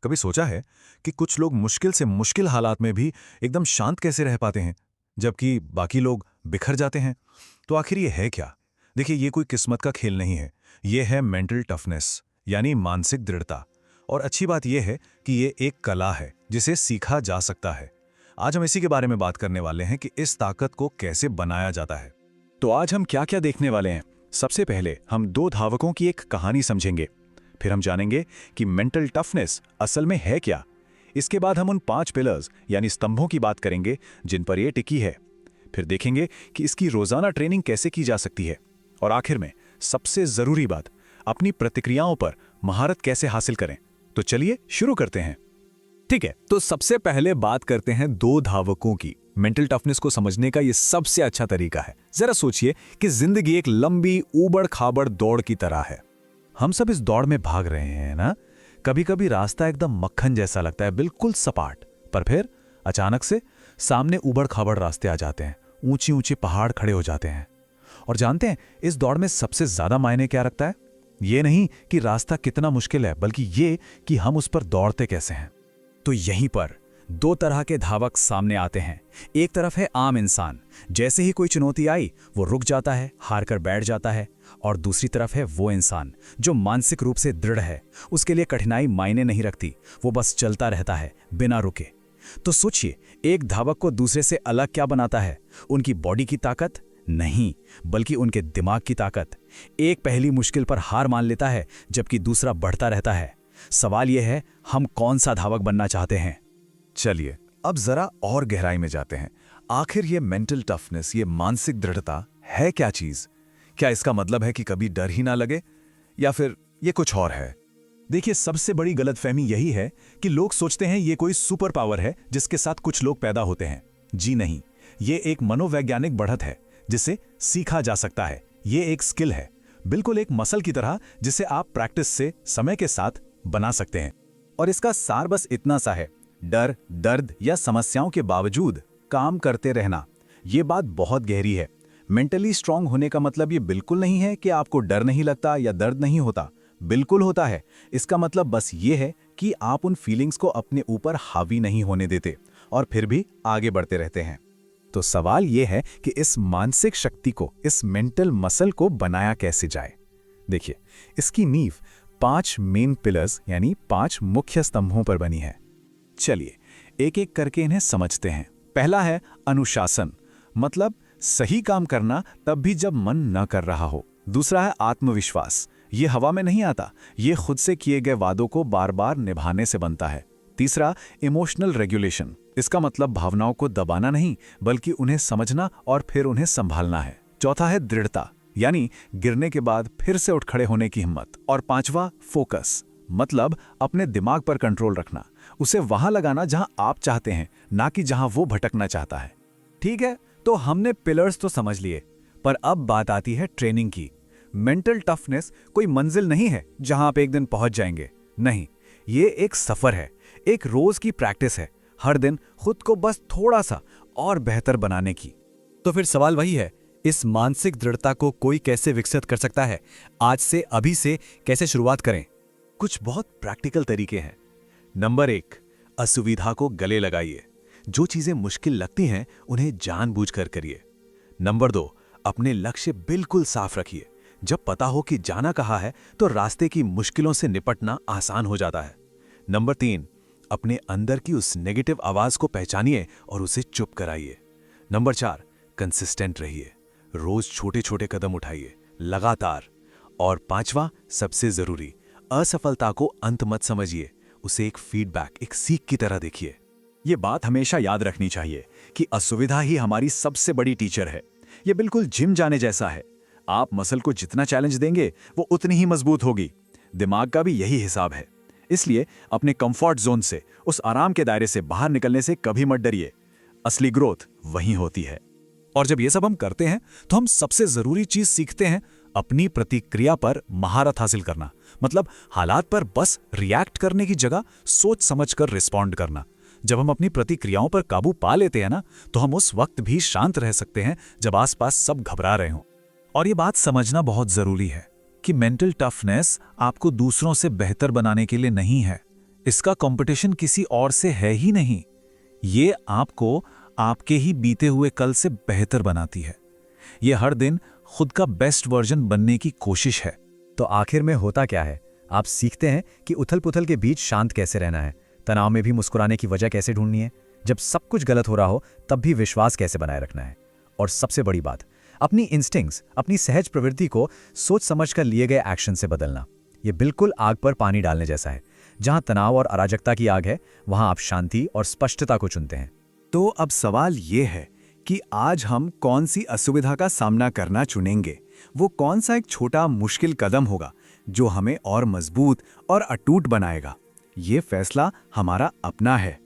कभी सोचा है कि कुछ लोग मुश्किल से मुश्किल हालात में भी एकदम शांत कैसे रह पाते हैं, जबकि बाकी लोग बिखर जाते हैं? तो आखिर ये है क्या? देखिए, ये कोई किस्मत का खेल नहीं है। ये है मेंटल टफनेस, यानी मानसिक दृढ़ता। और अच्छी बात यह है कि ये एक कला है जिसे सीखा जा सकता है। आज हम इसी के बारे में बात करने वाले हैं कि इस ताकत को कैसे बनाया जाता है। तो आज हम क्या क्या देखने वाले हैं? सबसे पहले हम दो धावकों की एक कहानी समझेंगे। फिर हम जानेंगे कि मेंटल टफनेस असल में है क्या। इसके बाद हम उन 5 पिलर्स यानी स्तंभों की बात करेंगे जिन पर यह टिकी है। फिर देखेंगे कि इसकी रोजाना ट्रेनिंग कैसे की जा सकती है। और आखिर में सबसे जरूरी बात, अपनी प्रतिक्रियाओं पर महारत कैसे हासिल करें। तो चलिए शुरू करते हैं। ठीक है, तो सबसे पहले बात करते हैं दो धावकों की। मेंटल टफनेस को समझने का ये सबसे अच्छा तरीका है। जरा सोचिए कि जिंदगी एक लंबी ऊबड़ खाबड़ दौड़ की तरह है। हम सब इस दौड़ में भाग रहे हैं ना। कभी कभी रास्ता एकदम मक्खन जैसा लगता है, बिल्कुल सपाट, पर फिर अचानक से सामने ऊबड़ खाबड़ रास्ते आ जाते हैं, ऊंची ऊंची पहाड़ खड़े हो जाते हैं। और जानते हैं इस दौड़ में सबसे ज्यादा मायने क्या रखता है? ये नहीं कि रास्ता कितना मुश्किल है, बल्कि ये कि हम उस पर दौड़ते कैसे हैं। तो यहीं पर दो तरह के धावक सामने आते हैं। एक तरफ है आम इंसान, जैसे ही कोई चुनौती आई वो रुक जाता है, हार कर बैठ जाता है। और दूसरी तरफ है वो इंसान जो मानसिक रूप से दृढ़ है। उसके लिए कठिनाई मायने नहीं रखती, वो बस चलता रहता है बिना रुके। तो सोचिए, एक धावक को दूसरे से अलग क्या बनाता है? उनकी बॉडी की ताकत नहीं, बल्कि उनके दिमाग की ताकत। एक पहली मुश्किल पर हार मान लेता है, जबकि दूसरा बढ़ता रहता है। सवाल यह है, हम कौन सा धावक बनना चाहते हैं? चलिए अब जरा और गहराई में जाते हैं। आखिर ये मेंटल टफनेस, ये मानसिक दृढ़ता है क्या चीज? क्या इसका मतलब है कि कभी डर ही ना लगे, या फिर ये कुछ और है? देखिए, सबसे बड़ी गलतफहमी यही है कि लोग सोचते हैं ये कोई सुपर पावर है जिसके साथ कुछ लोग पैदा होते हैं। जी नहीं, ये एक मनोवैज्ञानिक बढ़त है जिसे सीखा जा सकता है। ये एक स्किल है, बिल्कुल एक मसल की तरह, जिसे आप प्रैक्टिस से समय के साथ बना सकते हैं। और इसका सार बस इतना सा है, डर, दर्द या समस्याओं के बावजूद काम करते रहना। ये बात बहुत गहरी है। मेंटली स्ट्रांग होने का मतलब ये बिल्कुल नहीं है कि आपको डर नहीं लगता या दर्द नहीं होता। बिल्कुल होता है। इसका मतलब बस ये है कि आप उन फीलिंग्स को अपने ऊपर हावी नहीं होने देते और फिर भी आगे बढ़ते रहते हैं। तो सवाल ये है कि इस मानसिक शक्ति को, इस मेंटल मसल को बनाया कैसे जाए। देखिए, इसकी नींव 5 मेन पिलर्स यानी 5 मुख्य स्तंभों पर बनी है। चलिए एक एक करके इन्हें समझते हैं। पहला है अनुशासन, मतलब सही काम करना तब भी जब मन न कर रहा हो। दूसरा है आत्मविश्वास, ये हवा में नहीं आता, ये खुद से किए गए वादों को बार बार निभाने से बनता है। तीसरा इमोशनल रेगुलेशन, इसका मतलब भावनाओं को दबाना नहीं, बल्कि उन्हें समझना और फिर उन्हें संभालना है। चौथा है दृढ़ता, यानी गिरने के बाद फिर से उठ खड़े होने की हिम्मत। और पांचवा फोकस, मतलब अपने दिमाग पर कंट्रोल रखना, उसे वहां लगाना जहां आप चाहते हैं, ना कि जहां वो भटकना चाहता है। ठीक है, तो हमने पिलर्स तो समझ लिए, पर अब बात आती है ट्रेनिंग की। मेंटल टफनेस कोई मंजिल नहीं है जहां आप एक दिन पहुंच जाएंगे। नहीं, ये एक सफर है, एक रोज की प्रैक्टिस है, हर दिन खुद को बस थोड़ा सा और बेहतर बनाने की। तो फिर सवाल वही है, इस मानसिक दृढ़ता को कोई कैसे विकसित कर सकता है? आज से, अभी से कैसे शुरुआत करें? कुछ बहुत प्रैक्टिकल तरीके हैं। नंबर 1, असुविधा को गले लगाइए। जो चीजें मुश्किल लगती हैं उन्हें जानबूझकर करिए। नंबर 2, अपने लक्ष्य बिल्कुल साफ रखिए। जब पता हो कि जाना कहाँ है तो रास्ते की मुश्किलों से निपटना आसान हो जाता है। नंबर 3, अपने अंदर की उस नेगेटिव आवाज को पहचानिए और उसे चुप कराइए। नंबर 4, कंसिस्टेंट रहिए, रोज छोटे छोटे कदम उठाइए, लगातार। और पांचवा, सबसे जरूरी, असफलता को अंत मत समझिए, उसे एक फीडबैक, एक सीख की तरह देखिए। ये बात हमेशा याद रखनी चाहिए कि असुविधा ही हमारी सबसे बड़ी टीचर है। ये बिल्कुल जिम जाने जैसा है। आप मसल को जितना चैलेंज देंगे वो उतनी ही मजबूत होगी। दिमाग का भी यही हिसाब है। इसलिए अपने कंफर्ट जोन से, उस आराम के दायरे से बाहर निकलने से कभी मत डरिए। असली ग्रोथ वहीं होती है। और जब ये सब हम करते हैं तो हम सबसे जरूरी चीज सीखते हैं, अपनी प्रतिक्रिया पर महारत हासिल करना। मतलब हालात पर बस रिएक्ट करने की जगह सोच समझकर रिस्पॉन्ड करना। जब हम अपनी प्रतिक्रियाओं पर काबू पा लेते हैं ना, तो हम उस वक्त भी शांत रह सकते हैं जब आसपास सब घबरा रहे हों। और ये बात समझना बहुत जरूरी है कि मेंटल टफनेस आपको दूसरों से बेहतर बनाने के लिए नहीं है। इसका कंपटीशन किसी और से है ही नहीं। ये आपको आपके ही बीते हुए कल से बेहतर बनाती है। ये हर दिन खुद का बेस्ट वर्जन बनने की कोशिश है। तो आखिर में होता क्या है? आप सीखते हैं कि उथल-पुथल के बीच शांत कैसे रहना है, तनाव में भी मुस्कुराने की वजह कैसे ढूंढनी है, जब सब कुछ गलत हो रहा हो तब भी विश्वास कैसे बनाए रखना है। और सबसे बड़ी बात, अपनी इंस्टिंक्ट्स, अपनी सहज प्रवृत्ति को सोच समझकर लिए गए एक्शन से बदलना। ये बिल्कुल आग पर पानी डालने जैसा है। जहां तनाव और अराजकता की आग है, वहां आप शांति और स्पष्टता को चुनते हैं। तो अब सवाल ये है कि आज हम कौन सी असुविधा का सामना करना चुनेंगे। वो कौन सा एक छोटा मुश्किल कदम होगा जो हमें और मजबूत और अटूट बनाएगा। ये फैसला हमारा अपना है।